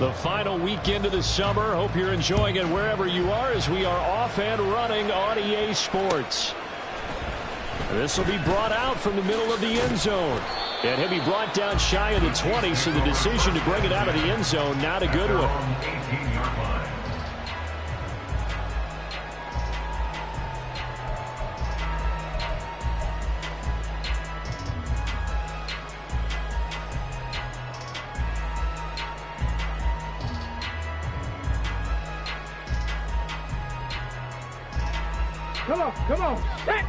The final weekend of the summer. Hope you're enjoying it wherever you are as we are off and running on EA Sports. This will be brought out from the middle of the end zone. And he'll be brought down shy of the 20, so the decision to bring it out of the end zone, not a good one. Come on. Hey.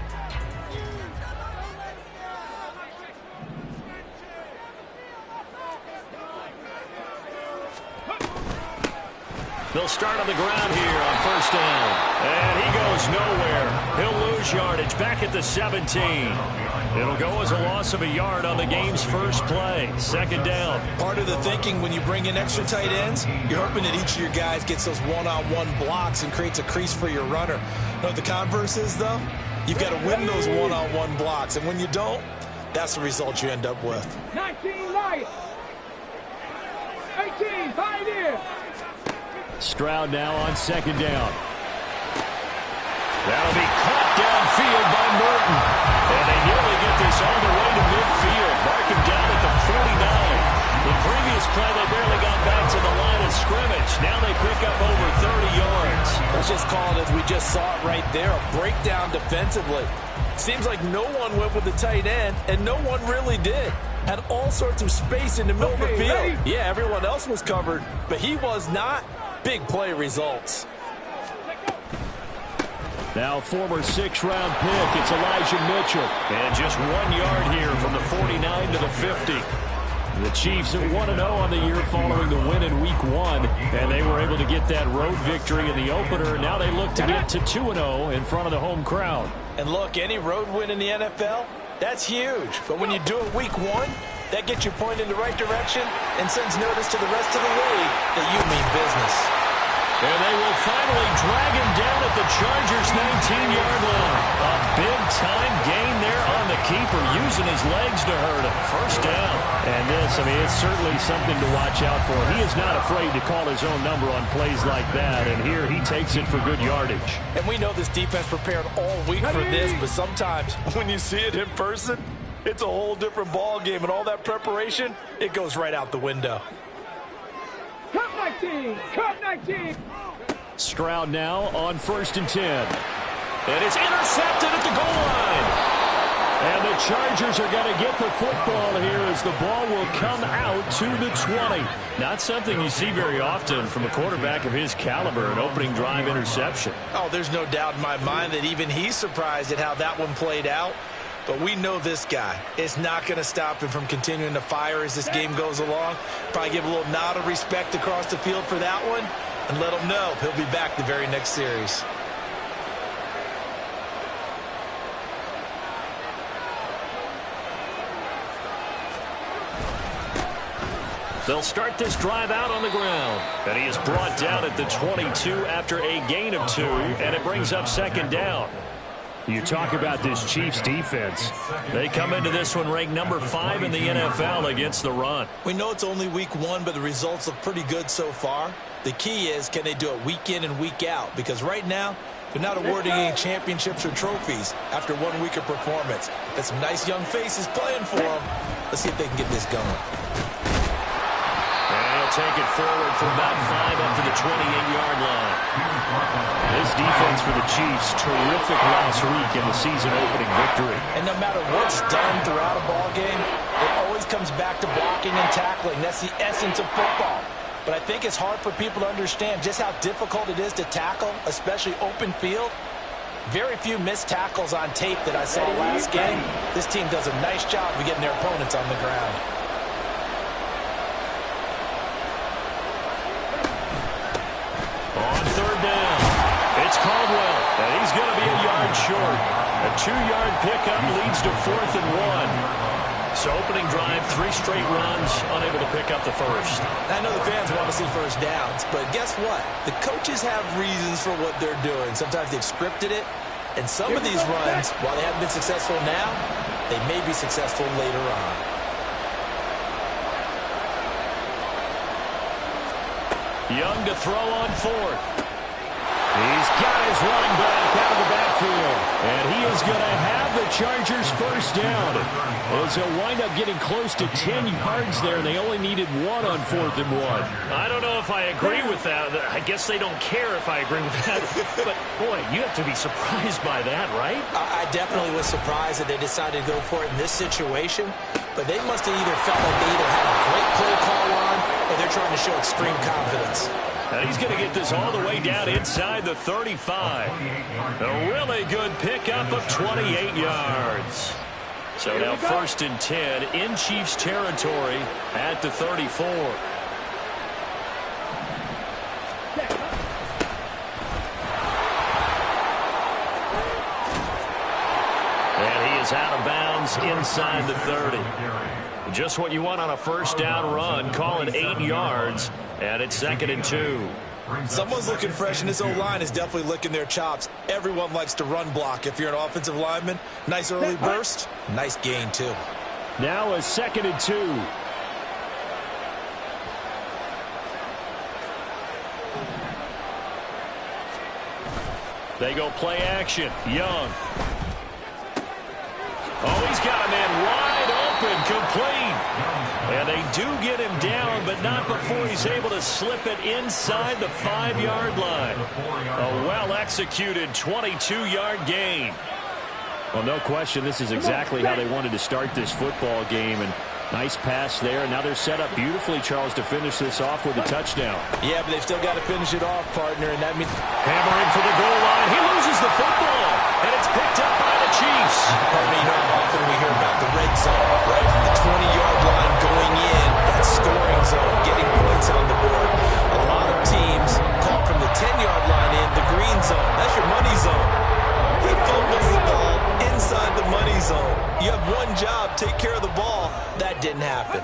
They'll start on the ground here on first down. And he goes nowhere. He'll lose yardage back at the 17. It'll go as a loss of a yard on the game's first play. Second down. Part of the thinking when you bring in extra tight ends, you're hoping that each of your guys gets those one-on-one blocks and creates a crease for your runner. You know what the converse is, though? You've got to win those one-on-one blocks. And when you don't, that's the result you end up with. 19 light. 18, 5 in. Stroud now on second down. That'll be caught downfield by Merton. And they nearly get this all the way to midfield. Mark him down at the 49. The previous play, they barely got back to the line of scrimmage. Now they pick up over 30 yards. Let's just call it as we just saw it right there, a breakdown defensively. Seems like no one went with the tight end, and no one really did. Had all sorts of space in the middle of the field. Ready? Yeah, everyone else was covered, but he was not. Big play results. Now former sixth-round pick, it's Elijah Mitchell. And just 1 yard here from the 49 to the 50. The Chiefs at 1-0 on the year following the win in Week 1. And they were able to get that road victory in the opener. Now they look to get to 2-0 in front of the home crowd. And look, any road win in the NFL, that's huge. But when you do it Week 1, that gets you pointed in the right direction and sends notice to the rest of the league that you mean business. And they will finally drag him down at the Chargers' 19-yard line. A big-time gain there on the keeper, using his legs to hurt him. First down. And this, it's certainly something to watch out for. He is not afraid to call his own number on plays like that, and here he takes it for good yardage. And we know this defense prepared all week for this, but sometimes when you see it in person, it's a whole different ball game, and all that preparation, it goes right out the window. Cut 19! Cut 19! Stroud now on 1st and 10. And it's intercepted at the goal line. And the Chargers are going to get the football here as the ball will come out to the 20. Not something you see very often from a quarterback of his caliber, an opening drive interception. Oh, there's no doubt in my mind that even he's surprised at how that one played out. But we know this guy is not going to stop him from continuing to fire as this game goes along. Probably give a little nod of respect across the field for that one and let him know he'll be back the very next series. They'll start this drive out on the ground. And he is brought down at the 22 after a gain of 2, and it brings up second down. You talk about this Chiefs defense. They come into this one ranked number 5 in the NFL against the run. We know it's only week 1, but the results look pretty good so far. The key is, can they do it week in and week out? Because right now, they're not awarding any championships or trophies after 1 week of performance. Got some nice young faces playing for them. Let's see if they can get this going. And he'll take it forward from about 5 up to the 28-yard line. This defense for the Chiefs, terrific last week in the season-opening victory. And no matter what's done throughout a ball game, it always comes back to blocking and tackling. That's the essence of football. But I think it's hard for people to understand just how difficult it is to tackle, especially open field. Very few missed tackles on tape that I saw last game. This team does a nice job of getting their opponents on the ground. On third down, it's Caldwell, and he's going to be a yard short. A 2-yard pickup leads to 4th and 1. So opening drive, 3 straight runs, unable to pick up the first. I know the fans want to see first downs, but guess what? The coaches have reasons for what they're doing. Sometimes they've scripted it, and some of these runs, while they haven't been successful now, they may be successful later on. Young to throw on fourth. He's got his running back out of the backfield. And he is going to have the Chargers first down. As he'll wind up getting close to 10 yards there, and they only needed 1 on 4th and 1. I don't know if I agree with that. I guess they don't care if I agree with that. But, boy, you have to be surprised by that, right? I definitely was surprised that they decided to go for it in this situation. But they must have either felt like they either had a great play call on or they're trying to show extreme confidence. And he's going to get this all the way down inside the 35. A really good pickup of 28 yards. So now 1st and 10 in Chiefs territory at the 34. And he is out of bounds inside the 30. Just what you want on a first down run. Call it 8 yards, and it's 2nd and 2. Someone's looking fresh, and this O-line is definitely licking their chops. Everyone likes to run block if you're an offensive lineman. Nice early burst. Nice gain, too. Now a 2nd and 2. They go play action. Young. Oh, he's got a man wide open, complete. And they do get him down, but not before he's able to slip it inside the 5-yard line. A well-executed 22-yard gain. Well, no question, this is exactly how they wanted to start this football game. And nice pass there. Now they're set up beautifully, Charles, to finish this off with a touchdown. Yeah, but they've still got to finish it off, partner, and that means... Hammering for the goal line. He loses the football, and it's picked up by the Chiefs. I mean, how often we hear about the red zone, right? From the 20-yard line going in, that scoring zone, getting points on the board. A lot of teams call from the 10-yard line in, the green zone. That's your money zone. He fumbles the ball inside the money zone. You have one job, take care of the ball. That didn't happen.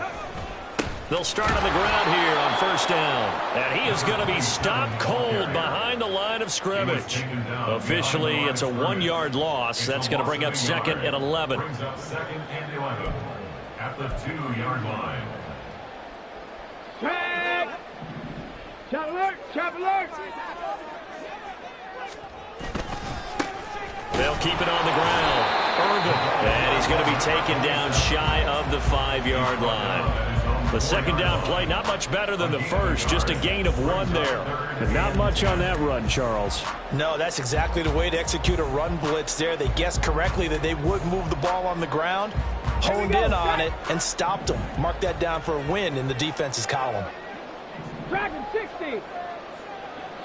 They'll start on the ground here on 1st down. And he is going to be stopped cold behind the line of scrimmage. Officially, it's a 1-yard loss. That's going to bring up 2nd and 11. Brings up 2nd and 11 at the 2-yard line. Tag! Chop alert! Chop alert! They'll keep it on the ground. Irvin. And he's going to be taken down shy of the 5-yard line. The 2nd down play, not much better than the first. Just a gain of 1 there. And not much on that run, Charles. No, that's exactly the way to execute a run blitz there. They guessed correctly that they would move the ball on the ground, honed in on it, and stopped them. Mark that down for a win in the defense's column. Dragon 60!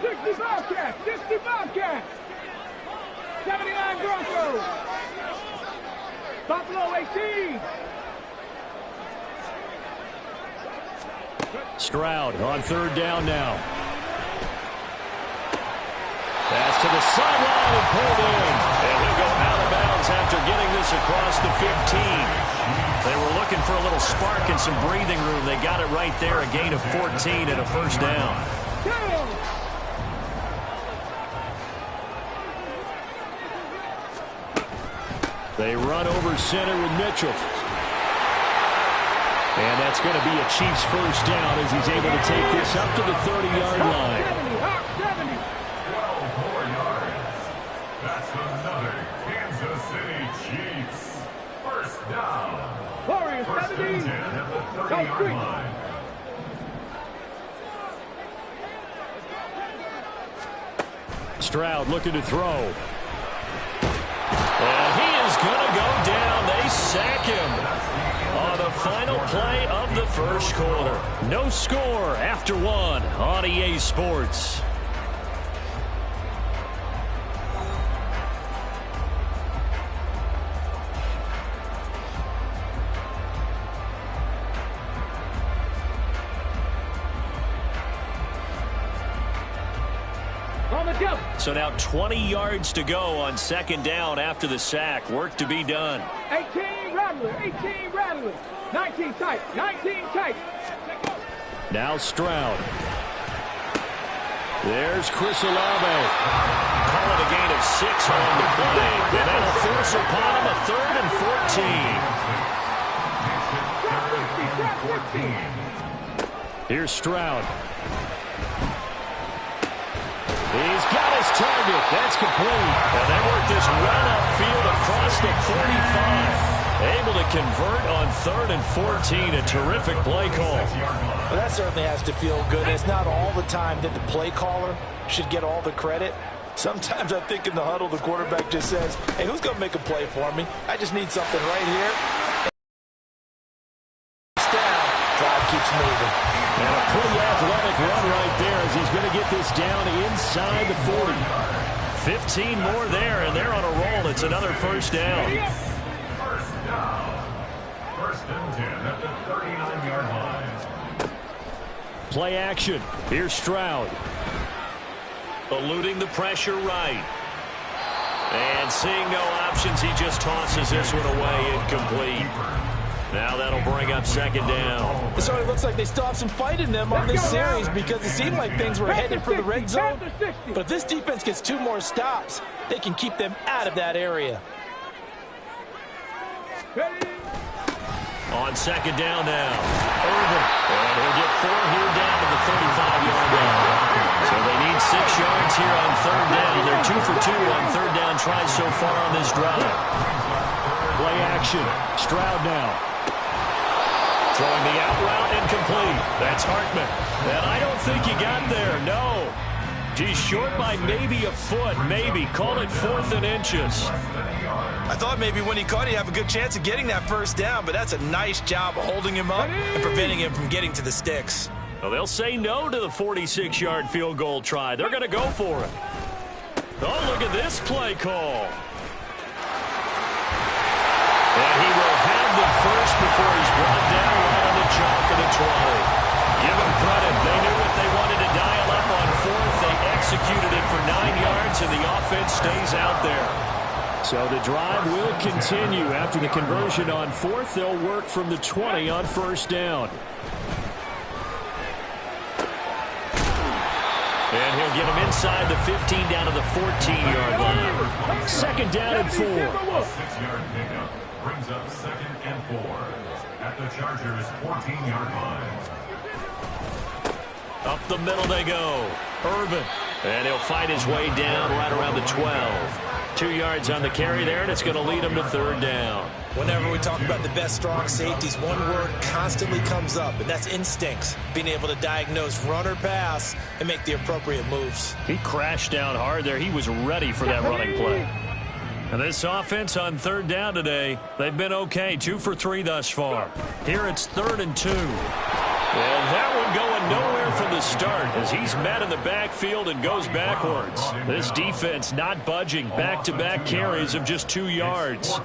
60 Bobcats! 60 Bobcats! 79 Broncos! Buffalo 18! Stroud on 3rd down now. Pass to the sideline and pulled in. And he'll go out of bounds after getting this across the 15. They were looking for a little spark and some breathing room. They got it right there, a gain of 14 and a 1st down. They run over center with Mitchell. And that's going to be a Chiefs 1st down as he's able to take this up to the 30-yard line. 70. 12 more yards. That's another Kansas City Chiefs 1st down. Warriors 1st 70. and 10 at the 30-yard line. Stroud looking to throw. And he is going to go down. They sack him on the final play of the 1st quarter. No score after 1 on EA Sports. So now 20 yards to go on 2nd down after the sack. Work to be done. 18 Rattler, 18 Rattler. 19 tight, 19 tight. Now Stroud. There's Chris Olave. Call it a gain of 6 on the play. And that'll force upon him a 3rd and 14. Here's Stroud. He's got his target. That's complete. And they work this run upfield across the 45. Able to convert on 3rd and 14. A terrific play call. Well, that certainly has to feel good. It's not all the time that the play caller should get all the credit. Sometimes I think in the huddle, the quarterback just says, hey, who's going to make a play for me? I just need something right here. Down. Drive keeps moving. And a pretty athletic run right there as he's going to get this down inside the 40. 15 more there, and they're on a roll. It's another first down. First down. First and 10 at the 39-yard line. Play action. Here's Stroud. Eluding the pressure right. And seeing no options, he just tosses this one away, incomplete. Now that'll bring up second down. It certainly looks like they still have some fight in them on this series because it seemed like things were headed for the red zone. But if this defense gets 2 more stops, they can keep them out of that area. On second down now. Irvin. And he'll get 4 here down to the 35-yard line. So they need 6 yards here on third down. They're 2 for 2 on third down tries so far on this drive. Play action. Stroud now. Throwing the out route incomplete. That's Hartman. And I don't think he got there. No. He's short by maybe a foot. Maybe. Call it 4th and inches. I thought maybe when he caught, he'd have a good chance of getting that first down, but that's a nice job of holding him up and preventing him from getting to the sticks. Well, they'll say no to the 46-yard field goal try. They're going to go for it. Oh, look at this play call. And he will have the first before he's brought down right on the chalk of the 20. Give them credit. They knew what they wanted to dial up on 4th. They executed it for 9 yards, and the offense stays out there. So the drive will continue. After the conversion on 4th, they'll work from the 20 on first down. And he'll get him inside the 15 down to the 14-yard line. Second down and 4. 6-yard pickup brings up second and 4 at the Chargers' 14-yard line. Up the middle they go. Irvin. And he'll fight his way down right around the 12. 2 yards on the carry there, and it's going to lead him to third down. Whenever we talk about the best strong safeties, one word constantly comes up, and that's instincts. Being able to diagnose run or pass and make the appropriate moves. He crashed down hard there. He was ready for that running play. And this offense on third down today, they've been okay. 2 for 3 thus far. Here it's 3rd and 2. And that one going nowhere from the start as he's met in the backfield and goes backwards. This defense not budging. Back-to-back carries of just 2 yards.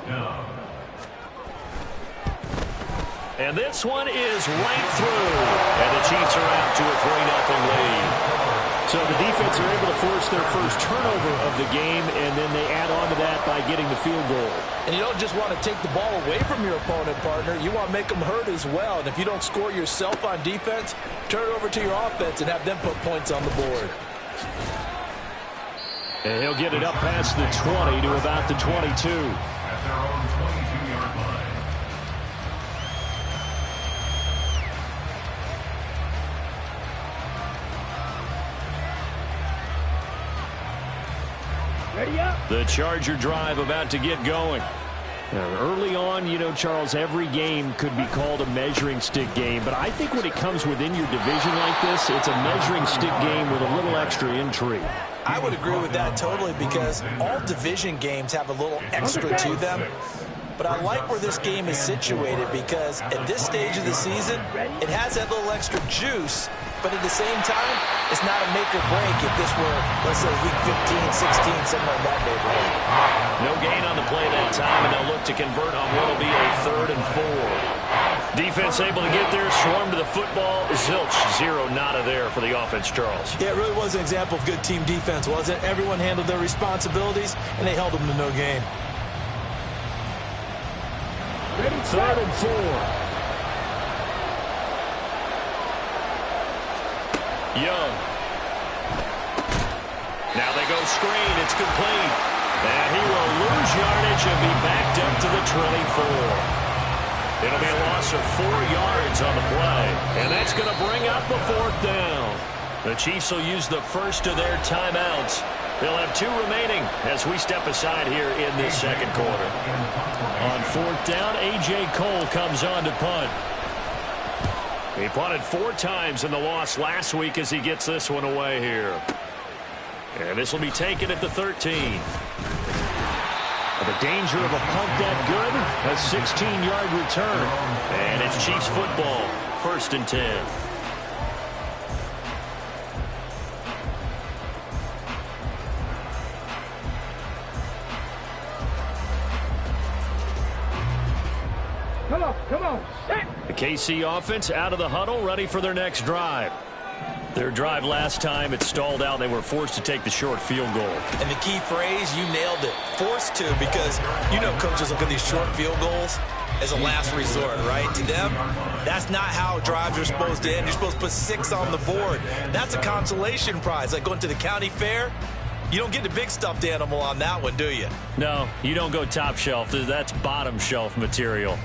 And this one is right through. And the Chiefs are out to a 3-0 lead. So the defense are able to force their first turnover of the game, and then they add on to that by getting the field goal. And you don't just want to take the ball away from your opponent, partner. You want to make them hurt as well. And if you don't score yourself on defense, turn it over to your offense and have them put points on the board. And he'll get it up past the 20 to about the 22. At their own 22-yard line. Ready up. The Charger drive about to get going. Now, early on, you know, Charles, every game could be called a measuring stick game. But I think when it comes within your division like this, it's a measuring stick game with a little extra intrigue. I would agree with that totally because all division games have a little extra to them. But I like where this game is situated because at this stage of the season, it has that little extra juice. But at the same time, it's not a make or break if this were, let's say, week 15, 16, somewhere in that neighborhood. No gain on the play that time, and they'll look to convert on what will be a 3rd and 4. Defense able to get there, swarm to the football. Zilch, 0 nada there for the offense, Charles. Yeah, it really was an example of good team defense, wasn't it? Everyone handled their responsibilities, and they held them to no gain. 3rd and 4. Young. Now they go screen. It's complete. And he will lose yardage and be backed up to the 24. It'll be a loss of 4 yards on the play. And that's going to bring up the 4th down. The Chiefs will use the first of their timeouts. They'll have 2 remaining as we step aside here in this second quarter. On 4th down, A.J. Cole comes on to punt. He punted 4 times in the loss last week as he gets this one away here. And this will be taken at the 13. The danger of a punt that good, a 16-yard return. And it's Chiefs football, 1st and 10. Come on, set. The KC offense out of the huddle, ready for their next drive. Their drive last time, it stalled out. They were forced to take the short field goal. And the key phrase, you nailed it, forced to, because you know coaches look at these short field goals as a last resort, right? To them, that's not how drives are supposed to end. You're supposed to put 6 on the board. That's a consolation prize, like going to the county fair. You don't get the big stuffed animal on that one, do you? No, you don't go top shelf. That's bottom shelf material.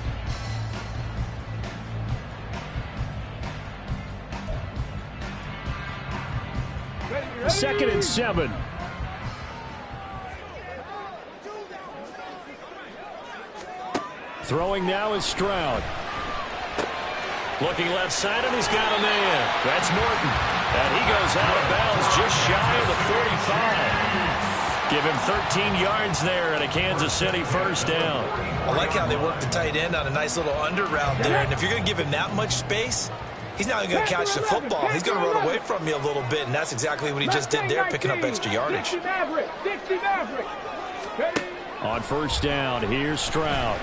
Second and 7. Throwing now is Stroud. Looking left side, and he's got a man. That's Norton. And he goes out of bounds just shy of the 45. Give him 13 yards there and a Kansas City first down. I like how they work the tight end on a nice little under route there. And if you're going to give him that much space, he's not even going to catch the football. He's going to run away from you a little bit, and that's exactly what he just did there, picking up extra yardage. On first down, here's Stroud.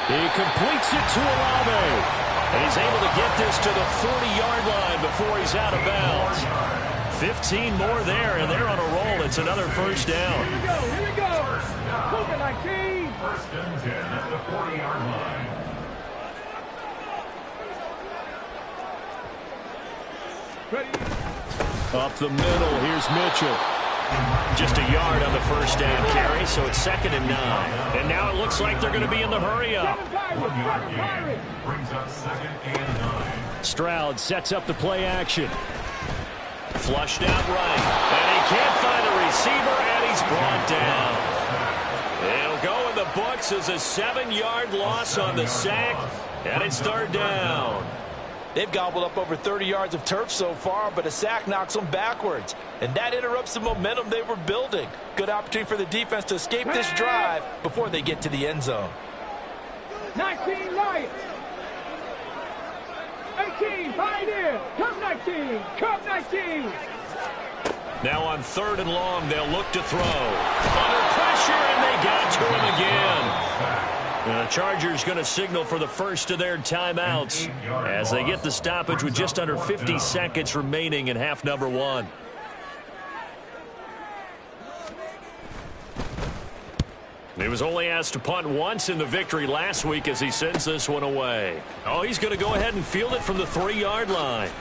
He completes it to Olave. And he's able to get this to the 40-yard line before he's out of bounds. 15 more there, and they're on a roll. It's another first down. Here we go, here we go. Moving like team. 1st and 10 at the 40-yard line. Up the middle, here's Mitchell. Just a yard on the first down carry, so it's 2nd and 9. And now it looks like they're going to be in the hurry-up. 1-yard gain brings up 2nd and 9. Stroud sets up the play action. Flushed out right. And he can't find a receiver, and he's brought down. It'll go in the books as a 7-yard loss on the sack, and it's 3rd down. They've gobbled up over 30 yards of turf so far, but a sack knocks them backwards. And that interrupts the momentum they were building. Good opportunity for the defense to escape this drive before they get to the end zone. 19 Lions. 18 Pioneer. Come 19. Come 19. Now on 3rd and long, they'll look to throw. Under pressure, and they got to him again. The Chargers going to signal for the first of their timeouts as they get the stoppage with just under 50 seconds remaining in half number 1. He was only asked to punt once in the victory last week as he sends this one away. Oh, he's going to go ahead and field it from the 3-yard line.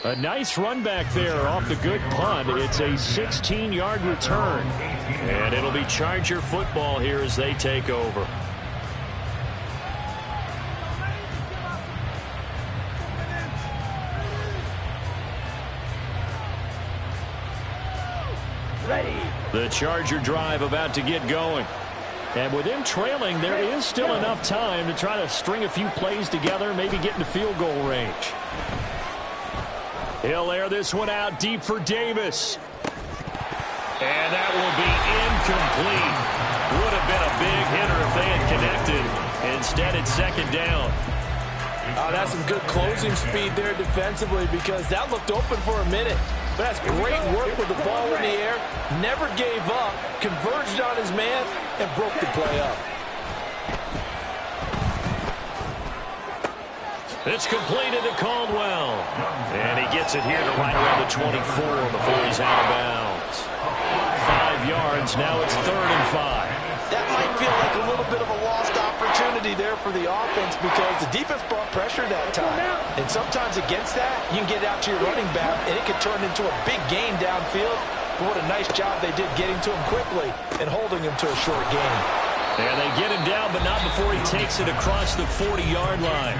A nice run back there off the good punt. It's a 16-yard return. And it'll be Charger football here as they take over. Ready. The Charger drive about to get going. And with him trailing, there is still enough time to try to string a few plays together, maybe get into field goal range. He'll air this one out deep for Davis. And that will be incomplete. Would have been a big hitter if they had connected. Instead, it's 2nd down. That's some good closing speed there defensively, because that looked open for a minute. But that's great work with the ball in the air. Never gave up, converged on his man, and broke the play up. It's completed to Caldwell. And he gets it here to right around the 24 before he's out of bounds. 5 yards, now it's 3rd and 5. That might feel like a little bit of a lost opportunity there for the offense, because the defense brought pressure that time. And sometimes against that, you can get out to your running back, and it can turn into a big gain downfield. But what a nice job they did getting to him quickly and holding him to a short gain. And they get him down, but not before he takes it across the 40-yard line.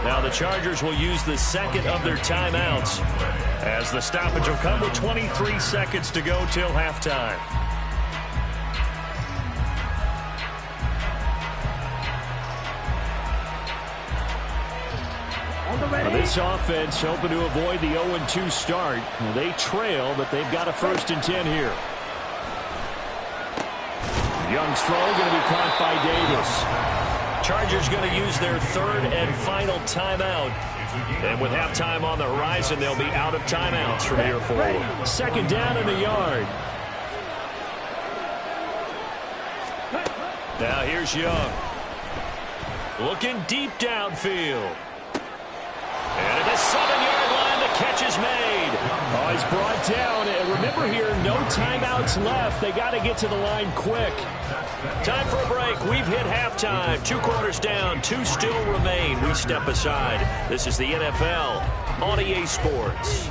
Now the Chargers will use the second of their timeouts as the stoppage will come with 23 seconds to go till halftime. This offense hoping to avoid the 0-2 start. They trail, but they've got a 1st and 10 here. Young's throw going to be caught by Davis. Chargers going to use their 3rd and final timeout. And with halftime on the horizon, they'll be out of timeouts from here forward. 2nd down in the yard. Now here's Young. Looking deep downfield. And at the 7-yard line, the catch is made. Oh, he's brought down. And remember here, no timeouts left. They got to get to the line quick. Time for a break. We've hit halftime. 2 quarters down. 2 still remain. We step aside. This is the NFL on EA Sports.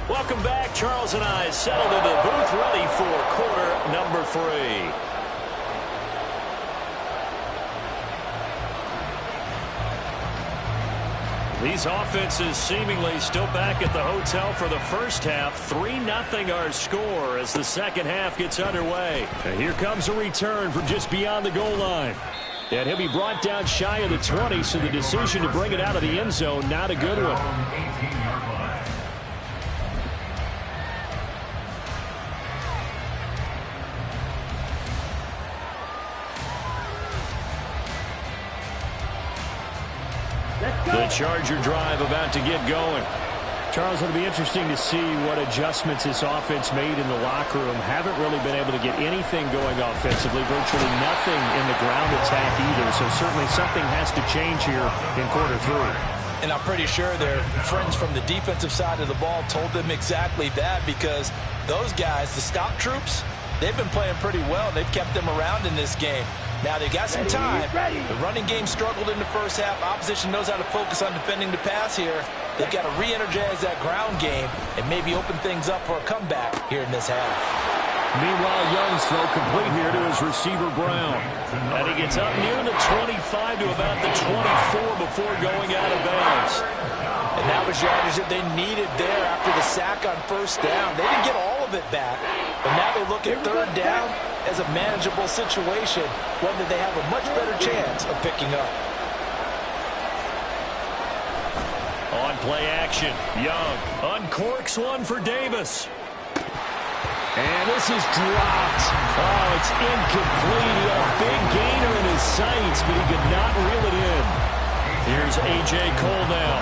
Welcome back. Charles and I settled into the booth, ready for quarter number 3. These offenses seemingly still back at the hotel for the first half. 3-0 our score as the second half gets underway. And here comes a return from just beyond the goal line. And he'll be brought down shy of the 20, so the decision to bring it out of the end zone, not a good one. The Charger drive about to get going. Charles, it'll be interesting to see what adjustments this offense made in the locker room. Haven't really been able to get anything going offensively. Virtually nothing in the ground attack either. So certainly something has to change here in quarter 3. And I'm pretty sure their friends from the defensive side of the ball told them exactly that, because those guys, the stop troops, they've been playing pretty well. They've kept them around in this game. Now they got some time. The running game struggled in the first half. Opposition knows how to focus on defending the pass here. They've got to re-energize that ground game and maybe open things up for a comeback here in this half. Meanwhile, Young's throw complete here to his receiver, Brown. And he gets up near the 25 to about the 24 before going out of bounds. And that was yardage that they needed there after the sack on 1st down. They didn't get all of it back, but now they look at 3rd down as a manageable situation, one that they have a much better chance of picking up. On play action, Young uncorks one for Davis. And this is dropped. Oh, it's incomplete. He had a big gainer in his sights, but he could not reel it in. Here's A.J. Cole now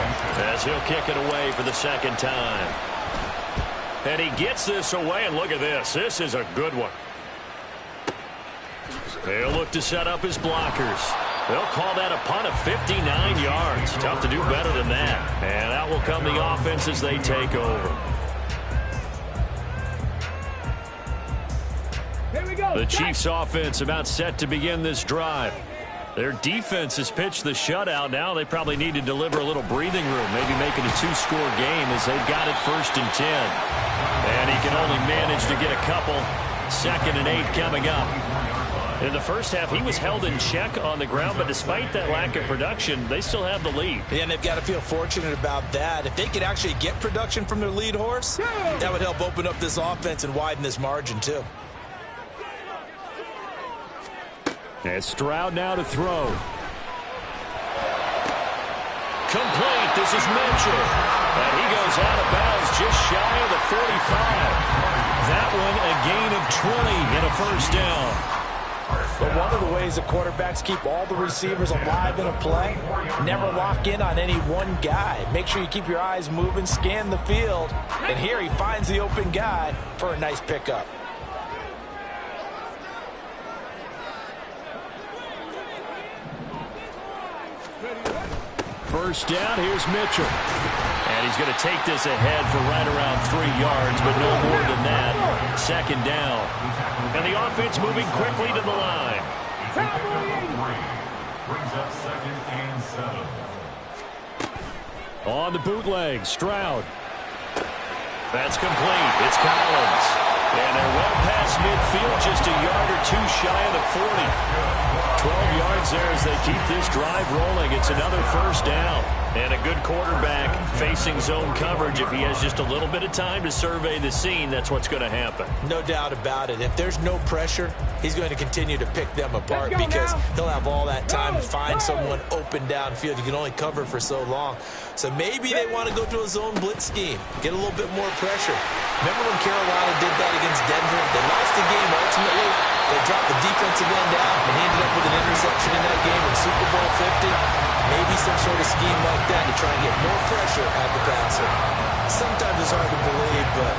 as he'll kick it away for the 2nd time. And he gets this away, and look at this. This is a good one. They'll look to set up his blockers. They'll call that a punt of 59 yards. Tough to do better than that. And out will come the offense as they take over. Here we go. The Chiefs offense about set to begin this drive. Their defense has pitched the shutout. Now they probably need to deliver a little breathing room, maybe make it a 2-score game as they've got it 1st and 10. And he can only manage to get a couple. 2nd and 8 coming up. In the first half, he was held in check on the ground, but despite that lack of production, they still have the lead. Yeah, and they've got to feel fortunate about that. If they could actually get production from their lead horse, that would help open up this offense and widen this margin too. And Stroud now to throw. Complete. This is Mitchell. And he goes out of bounds just shy of the 45. That one a gain of 20 and a 1st down. But one of the ways the quarterbacks keep all the receivers alive in a play, never lock in on any one guy. Make sure you keep your eyes moving, scan the field. And here he finds the open guy for a nice pickup. First down, here's Mitchell. And he's going to take this ahead for right around 3 yards, but no more than that. 2nd down. And the offense moving quickly to the line. Brings up 2nd and 7. On the bootleg, Stroud. That's complete. It's Collins. And they're well past midfield, just a yard or two shy of the 40. 12 yards there as they keep this drive rolling. It's another first down. And a good quarterback facing zone coverage. If he has just a little bit of time to survey the scene, that's what's going to happen. No doubt about it. If there's no pressure, he's going to continue to pick them apart because he'll have all that time to find someone open downfield. You can only cover for so long. So maybe they want to go to a zone blitz scheme, get a little bit more pressure. Remember when Carolina did that against Denver? They lost the game ultimately. They dropped the defensive end out and ended up with an interception in that game in Super Bowl 50. Maybe some sort of scheme like that to try and get more pressure at the passer. Sometimes it's hard to believe, but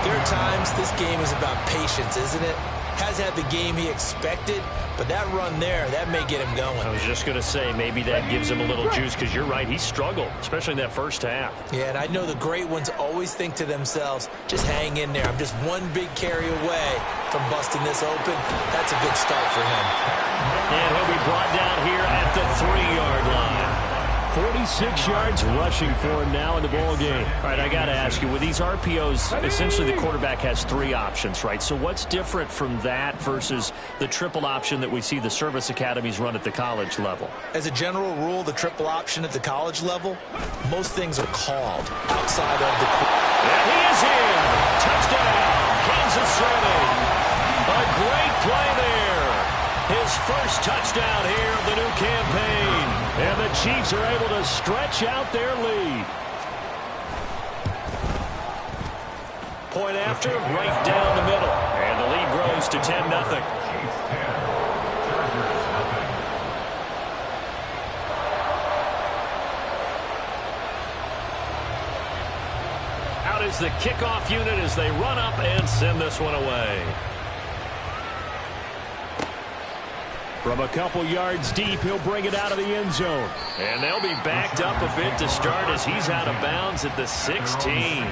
there are times this game is about patience, isn't it? Has had the game he expected, but that run there, that may get him going. I was just going to say, maybe that gives him a little juice, because you're right, he struggled, especially in that first half. Yeah, and I know the great ones always think to themselves, just hang in there. I'm just one big carry away from busting this open. That's a good start for him. And he'll be brought down here at the 3-yard line. 46 yards rushing for him now in the ball game. All right, I got to ask you, with these RPOs, essentially the quarterback has 3 options, right? So what's different from that versus the triple option that we see the service academies run at the college level? As a general rule, the triple option at the college level, most things are called outside of the... And he is in. Touchdown, Kansas City. A great play there. His first touchdown here of the new campaign. And the Chiefs are able to stretch out their lead. Point after, right down the middle. And the lead grows to 10-0. Out is the kickoff unit as they run up and send this one away. From a couple yards deep, he'll bring it out of the end zone. And they'll be backed up a bit to start as he's out of bounds at the 16.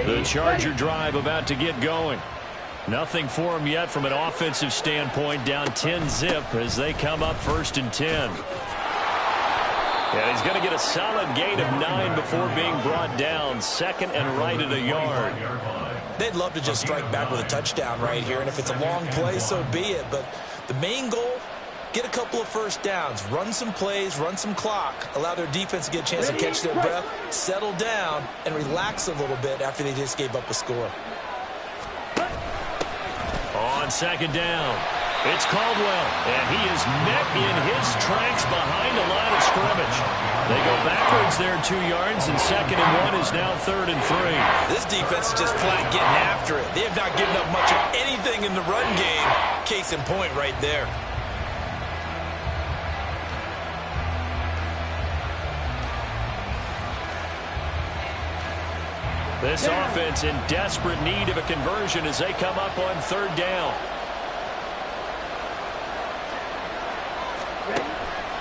The Charger drive about to get going. Nothing for him yet from an offensive standpoint, down 10-zip as they come up 1st and 10. And he's going to get a solid gain of 9 before being brought down, 2nd and right at a yard. They'd love to just strike back with a touchdown right here, and if it's a long play, so be it. But the main goal, get a couple of first downs, run some plays, run some clock, allow their defense to get a chance to catch their breath, settle down, and relax a little bit after they just gave up a score. On 2nd down, it's Caldwell, and he is met in his tracks behind the line of scrimmage. They go backwards there 2 yards, and 2nd and 1 is now 3rd and 3. This defense is just flat getting after it. They have not given up much of anything in the run game. Case in point right there. This offense in desperate need of a conversion as they come up on 3rd down.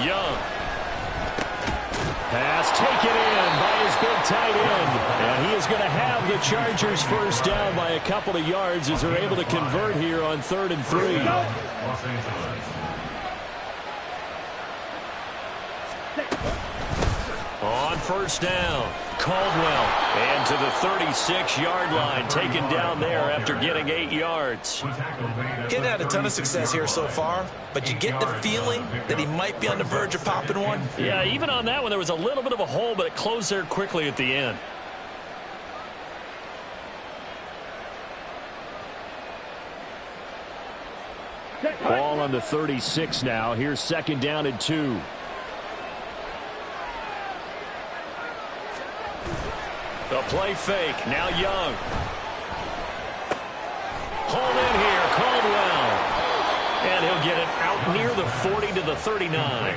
Young. Pass taken in by his big tight end. And he is going to have the Chargers first down by a couple of yards as they're able to convert here on 3rd and 3. On 1st down, Caldwell, and to the 36-yard line, taken down there after getting 8 yards. Getting had a ton of success here so far, but you get the feeling that he might be on the verge of popping one. Yeah, even on that one, there was a little bit of a hole, but it closed there quickly at the end. Ball on the 36 now. Here's 2nd down and 2. The play fake. Now Young. Hole in here. Caldwell. And he'll get it out near the 40 to the 39.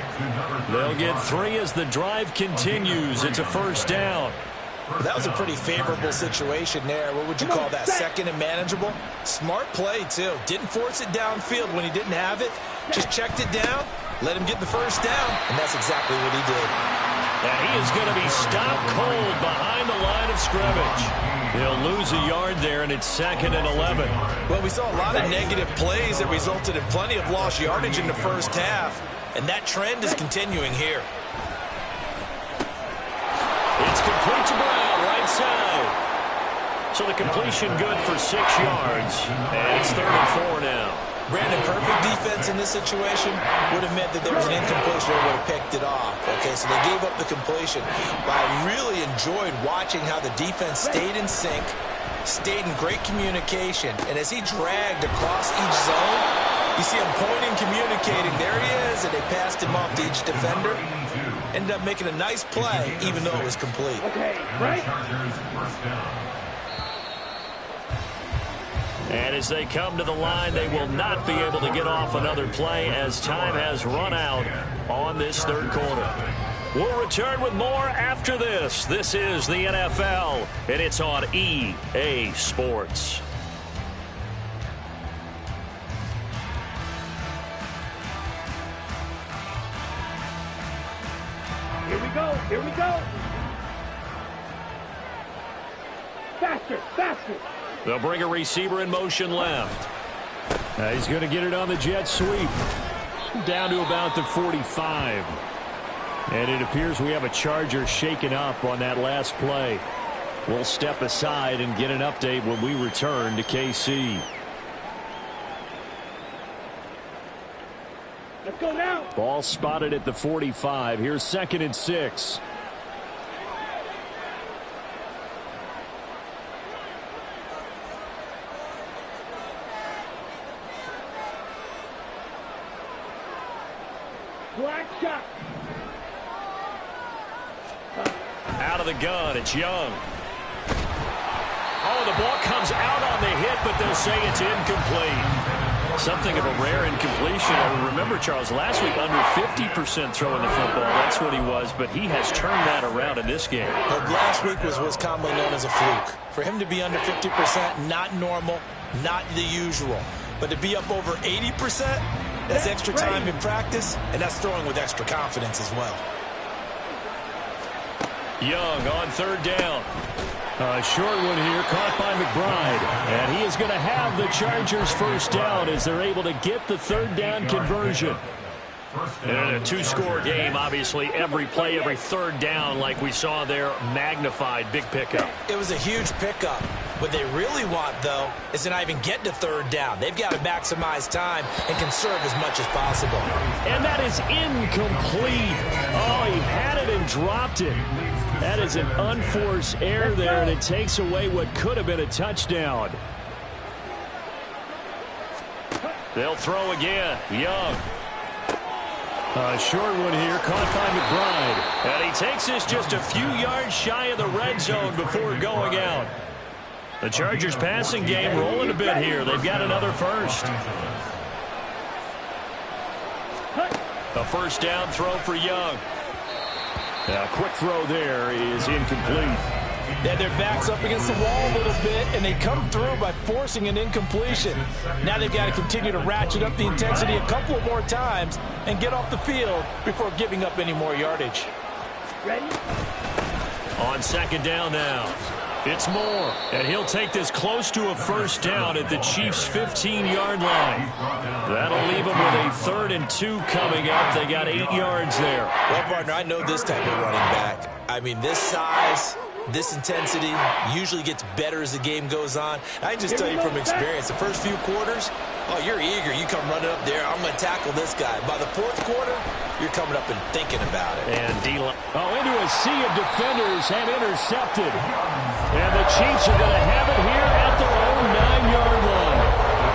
They'll get 3 as the drive continues. It's a first down. That was a pretty favorable situation there. What would you call that? 2nd and manageable? Smart play, too. Didn't force it downfield when he didn't have it. Just checked it down let him get the first down, and that's exactly what he did. And he is going to be stopped cold behind the line of scrimmage. He'll lose a yard there, and it's 2nd and 11. Well, we saw a lot of negative plays that resulted in plenty of lost yardage in the first half, and that trend is continuing here. It's complete to Brown, right side. So the completion good for 6 yards, and it's 3rd and 4 now. Brandon, perfect defense in this situation would have meant that there was an incompletion or would have picked it off. Okay, so they gave up the completion. But I really enjoyed watching how the defense stayed in sync, stayed in great communication, and as he dragged across each zone, you see him pointing, communicating. There he is, and they passed him off to each defender. Ended up making a nice play, even though it was complete. Okay, right? And as they come to the line, they will not be able to get off another play as time has run out on this 3rd quarter. We'll return with more after this. This is the NFL, and it's on EA Sports. Here we go, here we go. Faster, faster. They'll bring a receiver in motion left. He's going to get it on the jet sweep. Down to about the 45. And it appears we have a Charger shaken up on that last play. We'll step aside and get an update when we return to KC. Let's go now. Ball spotted at the 45. Here's 2nd and 6. Black shot. Out of the gun, it's Young. Oh, the ball comes out on the hit, but they'll say it's incomplete. Something of a rare incompletion. I remember, Charles, last week under 50% throwing the football. That's what he was, but he has turned that around in this game. Well, last week was commonly known as a fluke. For him to be under 50%, not normal, not the usual. But to be up over 80%, that's extra time in practice, and that's throwing with extra confidence as well. Young on 3rd down. A short one here, caught by McBride. And he is going to have the Chargers first down as they're able to get the 3rd down conversion. And a 2-score game, obviously, every play, every 3rd down, like we saw there, magnified, big pickup. It was a huge pickup. What they really want, though, is to not even get to 3rd down. They've got to maximize time and conserve as much as possible. And that is incomplete. Oh, he had it and dropped it. That is an unforced error there, and it takes away what could have been a touchdown. They'll throw again. Young. A short one here, caught by McBride. And he takes this just a few yards shy of the red zone before going out. The Chargers passing game rolling a bit here. They've got another first. A first down throw for Young. A quick throw there is incomplete. Yeah, their back's up against the wall a little bit, and they come through by forcing an incompletion. Now they've got to continue to ratchet up the intensity a couple of more times and get off the field before giving up any more yardage. Ready? On 2nd down now. It's Moore, and he'll take this close to a first down at the Chiefs' 15-yard line. That'll leave them with a 3rd and 2 coming up. They got 8 yards there. Well, partner, I know this type of running back. I mean, this size, this intensity usually gets better as the game goes on. I can just tell you from experience, the first few quarters, oh, you're eager. You come running up there, I'm going to tackle this guy. By the 4th quarter, you're coming up and thinking about it. And into a sea of defenders and intercepted. And the Chiefs are going to have it here at their own 9-yard line.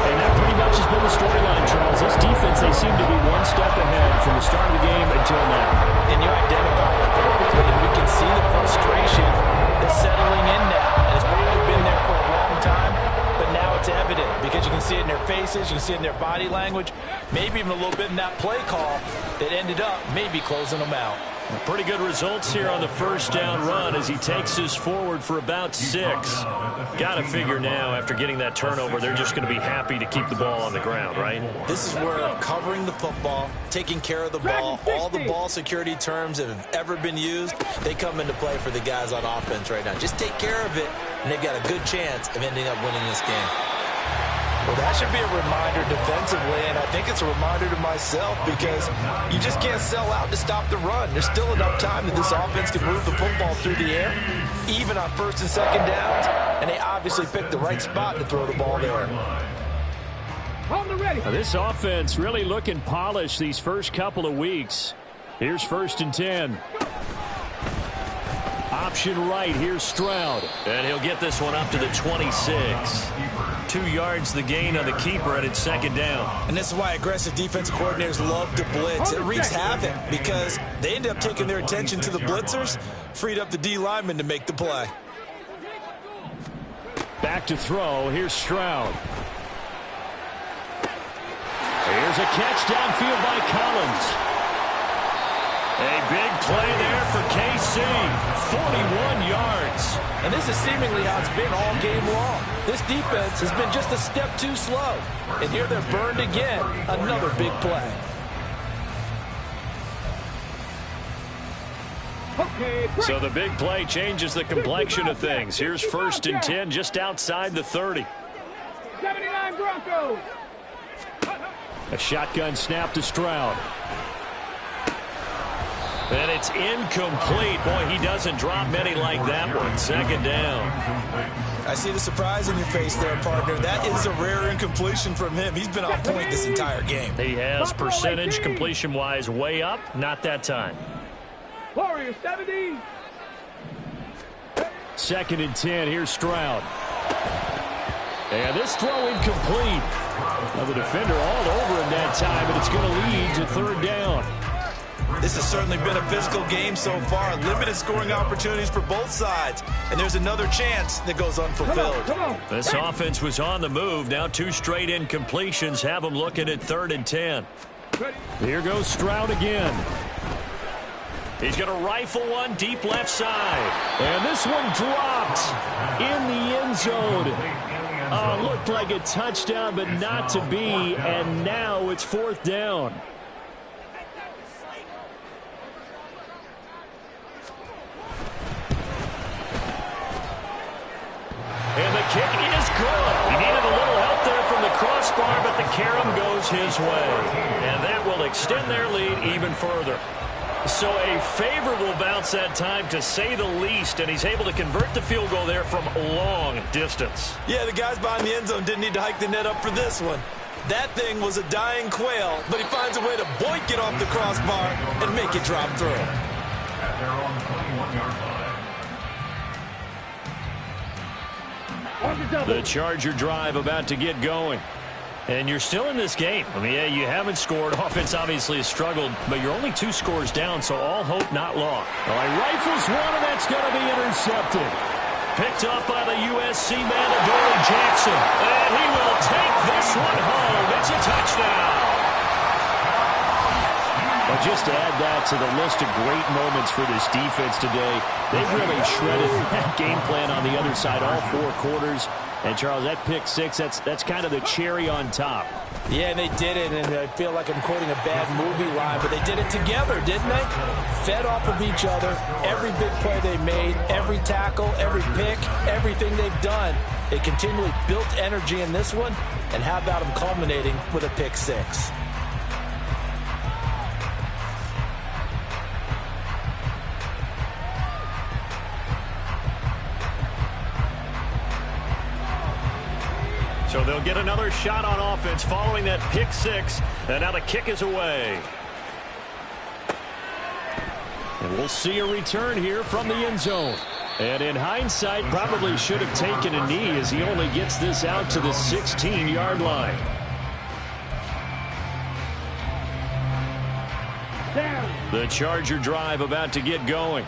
And that pretty much has been the storyline, Charles. This defense, they seem to be one step ahead from the start of the game until now. And you identified it perfectly, and we can see the frustration that's settling in now. And it's probably been there for a long time, but now it's evident because you can see it in their faces, you can see it in their body language, maybe even a little bit in that play call that ended up maybe closing them out. Pretty good results here on the first down run as he takes this forward for about 6. Got to figure now after getting that turnover, they're just going to be happy to keep the ball on the ground, right? This is where covering the football, taking care of the ball, all the ball security terms that have ever been used, they come into play for the guys on offense right now. Just take care of it, and they've got a good chance of ending up winning this game. Well, that should be a reminder defensively, and I think it's a reminder to myself because you just can't sell out to stop the run. There's still enough time that this offense can move the football through the air, even on first and second downs, and they obviously picked the right spot to throw the ball there. This offense really looking polished these first couple of weeks. Here's 1st and 10. Option right, here's Stroud. And he'll get this one up to the 26. 2 yards the gain on the keeper at its 2nd down. And this is why aggressive defensive coordinators love to blitz. It wreaks havoc because they end up taking their attention to the blitzers, freed up the D lineman to make the play. Back to throw, here's Stroud. Here's a catch downfield by Collins. A big play there for KC, 41 yards. And this is seemingly how it's been all game long. This defense has been just a step too slow. And here they're burned again. Another big play. So the big play changes the complexion of things. Here's 1st and 10 just outside the 30. 79 Broncos. A shotgun snap to Stroud. And it's incomplete. Boy, he doesn't drop many like that one. 2nd down. I see the surprise in your face there, partner. That is a rare incompletion from him. He's been on point this entire game. He has percentage completion-wise way up. Not that time. Warriors 70. 2nd and 10. Here's Stroud. And this throw incomplete. Now the defender all over him that time, but it's going to lead to 3rd down. This has certainly been a physical game so far. Limited scoring opportunities for both sides. And there's another chance that goes unfulfilled. Come on. This offense was on the move. Now 2 straight incompletions have them looking at 3rd and 10. Here goes Stroud again. He's going to rifle one deep left side. And this one dropped in the end zone. Looked like a touchdown, but not to be. And now it's 4th down. And the kick is good. He needed a little help there from the crossbar, but the carom goes his way. And that will extend their lead even further. So a favorable bounce that time, to say the least, and he's able to convert the field goal there from long distance. Yeah, the guys behind the end zone didn't need to hike the net up for this one. That thing was a dying quail, but he finds a way to boink it off the crossbar and make it drop through. At their own 21-yard line. The Charger drive about to get going. And you're still in this game. I mean, yeah, you haven't scored. Offense obviously has struggled, but you're only 2 scores down, so all hope not lost. Well, he rifles one, and that's going to be intercepted. Picked up by the USC man, Adoree Jackson. And he will take this one home. It's a touchdown. Well, just to add that to the list of great moments for this defense today, they really shredded that game plan on the other side all 4 quarters. And, Charles, that pick 6, that's kind of the cherry on top. Yeah, and they did it, and I feel like I'm quoting a bad movie line, but they did it together, didn't they? Fed off of each other, every big play they made, every tackle, every pick, everything they've done. They continually built energy in this one, and how about them culminating with a pick 6? So they'll get another shot on offense following that pick 6. And now the kick is away. And we'll see a return here from the end zone. And in hindsight, probably should have taken a knee as he only gets this out to the 16-yard line. The Charger drive about to get going.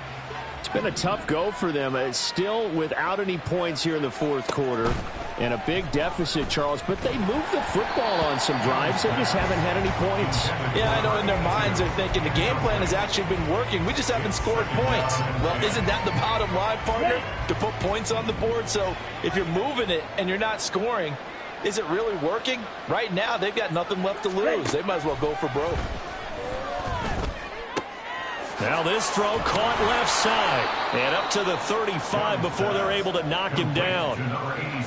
It's been a tough go for them. It's still without any points here in the 4th quarter. And a big deficit, Charles, but they moved the football on some drives. They just haven't had any points. Yeah, I know in their minds they're thinking the game plan has actually been working. We just haven't scored points. Well, isn't that the bottom line, partner? To put points on the board. So if you're moving it and you're not scoring, is it really working? Right now, they've got nothing left to lose. They might as well go for broke. Now this throw caught left side. And up to the 35 before they're able to knock him down.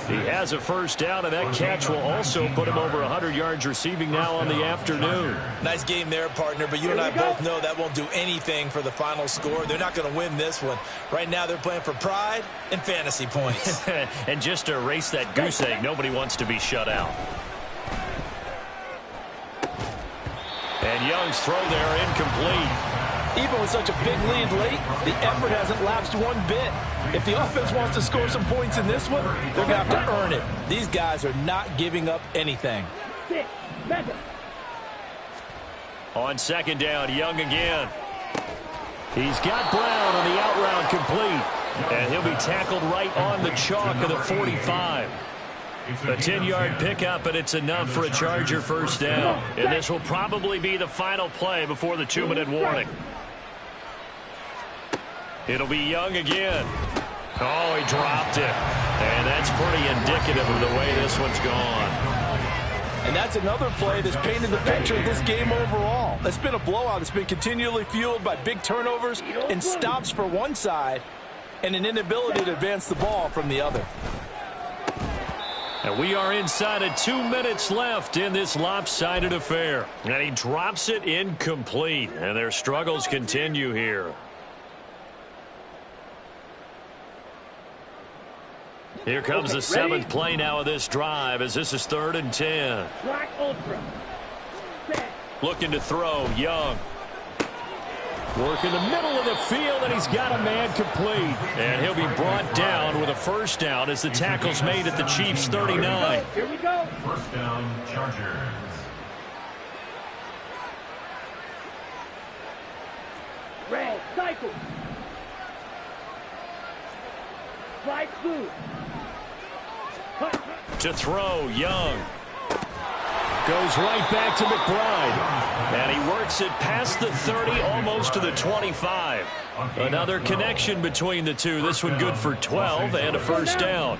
He has a first down, and that catch will also put him over 100 yards receiving now on the afternoon. Nice game there, partner, but you and I both know that won't do anything for the final score. They're not going to win this one. Right now they're playing for pride and fantasy points. And just to erase that goose egg, nobody wants to be shut out. And Young's throw there incomplete. Even with such a big lead late, the effort hasn't lapsed one bit. If the offense wants to score some points in this one, they're going to have to earn it. These guys are not giving up anything. On second down, Young again. He's got Brown on the out route complete. And he'll be tackled right on the chalk of the 45. A 10-yard pickup, and it's enough for a Charger first down. And this will probably be the final play before the 2-minute warning. It'll be Young again. Oh, he dropped it. And that's pretty indicative of the way this one's gone. And that's another play that's painted the picture of this game overall. It's been a blowout. It's been continually fueled by big turnovers and stops for one side and an inability to advance the ball from the other. And we are inside of 2 minutes left in this lopsided affair. And he drops it incomplete. And their struggles continue here. Here comes the 7th play now of this drive as this is 3rd and 10. Looking to throw, Young. Work in the middle of the field, and he's got a man complete. And he'll be brought down with a first down as the tackle's made at the Chiefs' 39. Here we go. First down, Chargers. Red, cycle. Flight blue. To throw, Young. Goes right back to McBride. And he works it past the 30, almost to the 25. Another connection between the two. This one good for 12 and a first down.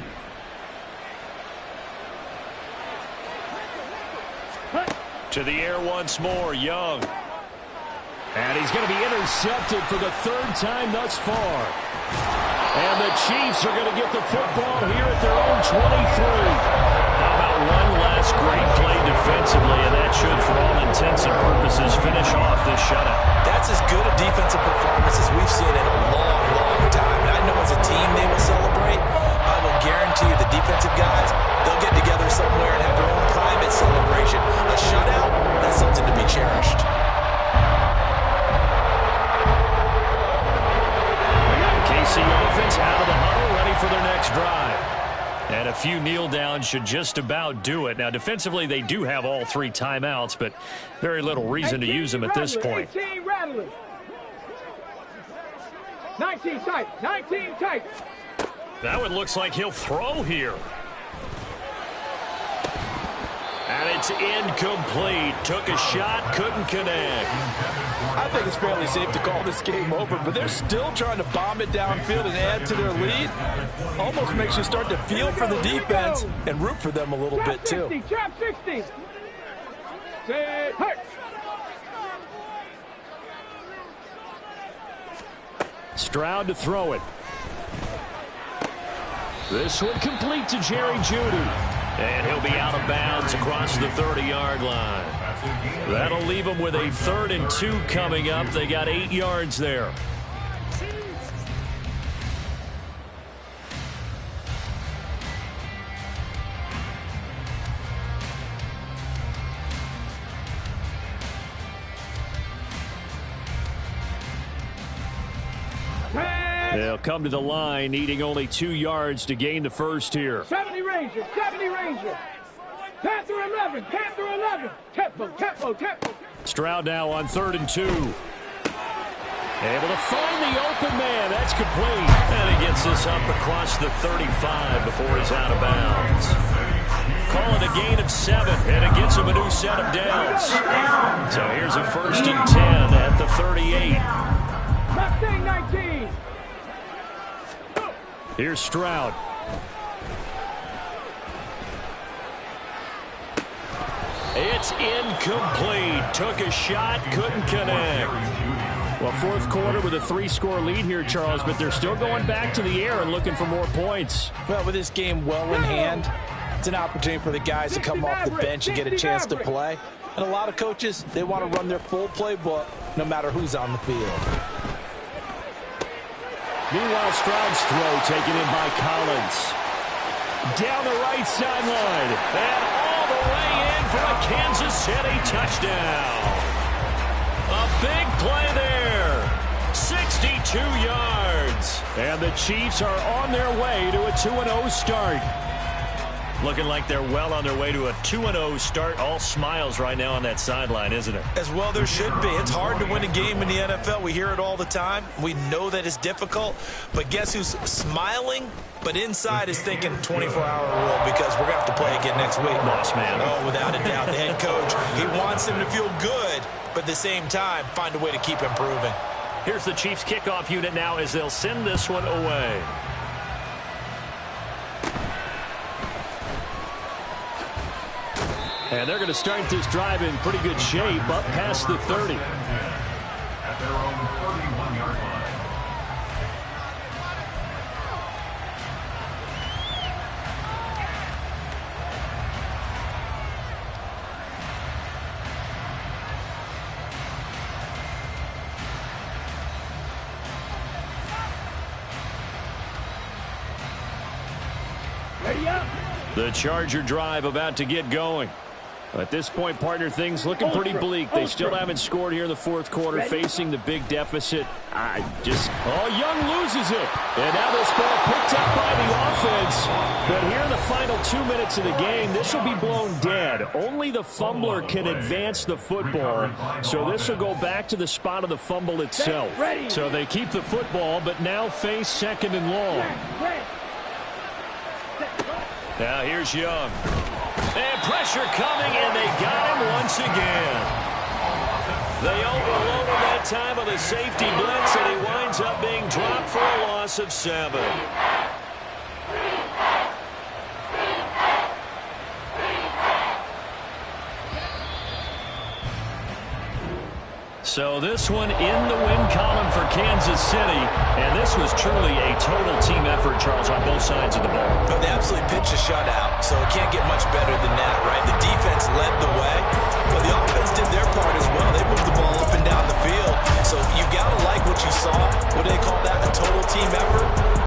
To the air once more, Young. And he's going to be intercepted for the 3rd time thus far. And the Chiefs are going to get the football here at their own 23. How about one last great play defensively, and that should, for all intents and purposes, finish off this shutout. That's as good a defensive performance as we've seen in a long, long time. And I know as a team they will celebrate. I will guarantee you the defensive guys, they'll get together somewhere and have their own private celebration. A shutout, that's something to be cherished. KC offense out of the huddle, ready for their next drive. And a few kneel downs should just about do it. Now, defensively, they do have all 3 timeouts, but very little reason to use them at this point. 18 rattlers. 19 tight. 19 tight. That one looks like he'll throw here. And it's incomplete. Took a shot, couldn't connect. I think it's fairly safe to call this game over, but they're still trying to bomb it downfield and add to their lead. Almost makes you start to feel for the defense and root for them a little bit, too. Trap 60. Set, hurt. Stroud to throw it. This one complete to Jerry Jeudy. And he'll be out of bounds across the 30-yard line. That'll leave them with a 3rd and 2 coming up. They got 8 yards there. They'll come to the line, needing only 2 yards to gain the first here. 70 Ranger, 70 Ranger. Panther 11, Panther 11. Tempo, tempo, tempo. Stroud now on 3rd and 2. Able to find the open man. That's complete. And he gets this up across the 35 before he's out of bounds. Call it a gain of 7, and it gets him a new set of downs. So here's a 1st and 10 at the 38. Mustang 19. Here's Stroud. It's incomplete. Took a shot, couldn't connect. Well, 4th quarter with a 3-score lead here, Charles, but they're still going back to the air and looking for more points. Well, with this game well in hand, it's an opportunity for the guys to come off the bench and get a chance to play. And a lot of coaches, they want to run their full playbook no matter who's on the field. Meanwhile, Stroud's throw taken in by Collins. Down the right sideline. And all the way in for a Kansas City touchdown. A big play there. 62 yards. And the Chiefs are on their way to a 2-0 start. Looking like they're well on their way to a 2-0 start. All smiles right now on that sideline, isn't it? As well there should be. It's hard to win a game in the NFL. We hear it all the time. We know that it's difficult. But guess who's smiling? But inside is thinking 24-hour rule because we're going to have to play again next week. Boss man. Oh, without a doubt. The head coach, he wants him to feel good, but at the same time, find a way to keep improving. Here's the Chiefs kickoff unit now as they'll send this one away. And they're going to start this drive in pretty good shape, up past the 30. At their own 31-yard line. Ready up. The Charger drive about to get going. At this point, partner, things looking pretty bleak. They still haven't scored here in the 4th quarter, facing the big deficit. Young loses it. And now this ball picked up by the offense. But here in the final 2 minutes of the game, this will be blown dead. Only the fumbler can advance the football. So this will go back to the spot of the fumble itself. So they keep the football, but now face 2nd and long. Now here's Young. And pressure coming, and they got him once again. They overloaded that time with a safety blitz, and he winds up being dropped for a loss of 7. So this one in the win column for Kansas City. And this was truly a total team effort, Charles, on both sides of the ball. But they absolutely pitched a shutout, so it can't get much better than that, right? The defense led the way, but the offense did their part as well. They moved the ball up and down the field. So you got to like what you saw. What do they call that? A total team effort?